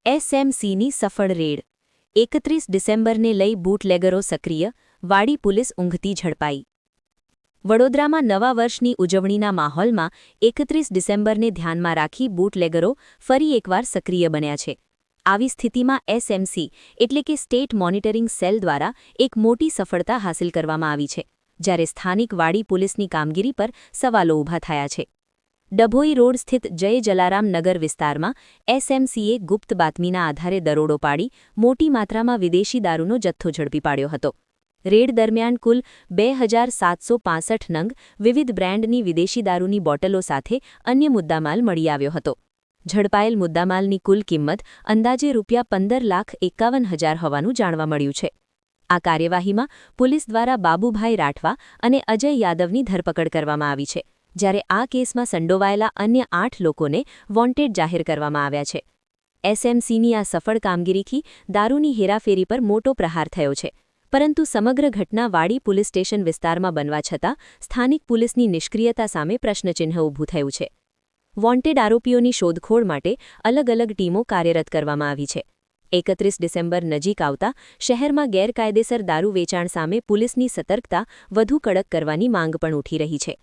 એસએમસીની સફળ રેડ 31 ડિસેમ્બરને લઈ બૂટલેગરો સક્રિય, વાડી પોલીસ ઊંઘતી ઝડપાઈ. વડોદરામાં નવા વર્ષની ઉજવણીના માહોલમાં 31 ડિસેમ્બરને ધ્યાનમાં રાખી બૂટલેગરો ફરી એકવાર સક્રિય બન્યા છે. આવી સ્થિતિમાં એસએમસી એટલે કે સ્ટેટ મોનિટરિંગ સેલ દ્વારા એક મોટી સફળતા હાંસલ કરવામાં આવી છે, જ્યારે સ્થાનિક વાડી પોલીસની કામગીરી પર સવાલો ઊભા થયા છે. ડભોઈ રોડ સ્થિત જય જલારામ નગર વિસ્તારમાં એસએમસીએ ગુપ્ત બાતમીના આધારે દરોડો પાડી મોટી માત્રામાં વિદેશી દારૂનો જથ્થો ઝડપી પાડ્યો હતો. રેડ દરમિયાન કુલ 2765 નંગ વિવિધ બ્રાન્ડની વિદેશી દારૂની બોટલો સાથે અન્ય મુદ્દામાલ મળી આવ્યો હતો. ઝડપાયેલ મુદ્દામાલની કુલ કિંમત અંદાજે ₹15,51,000 હોવાનું જાણવા મળ્યું છે. આ કાર્યવાહીમાં પોલીસ દ્વારા બાબુભાઈ રાઠવા અને અજય યાદવની ધરપકડ કરવામાં આવી છે, જ્યારે આ કેસમાં સંડોવાયેલા અન્ય 8 લોકોને વોન્ટેડ જાહેર કરવામાં આવ્યા છે. એસએમસીની આ સફળ કામગીરીથી દારૂની હેરાફેરી પર મોટો પ્રહાર થયો છે, પરંતુ સમગ્ર ઘટના વાડી પોલીસ સ્ટેશન વિસ્તારમાં બનવા છતાં સ્થાનિક પોલીસની નિષ્ક્રિયતા સામે પ્રશ્નચિહ્ન ઊભું થયું છે. વોન્ટેડ આરોપીઓની શોધખોળ માટે અલગ-અલગ ટીમો કાર્યરત કરવામાં આવી છે. 31 ડિસેમ્બર નજીક આવતા શહેરમાં ગેરકાયદેસર દારૂ વેચાણ સામે પોલીસની સતર્કતા વધુ કડક કરવાની માંગ પણ ઉઠી રહી છે.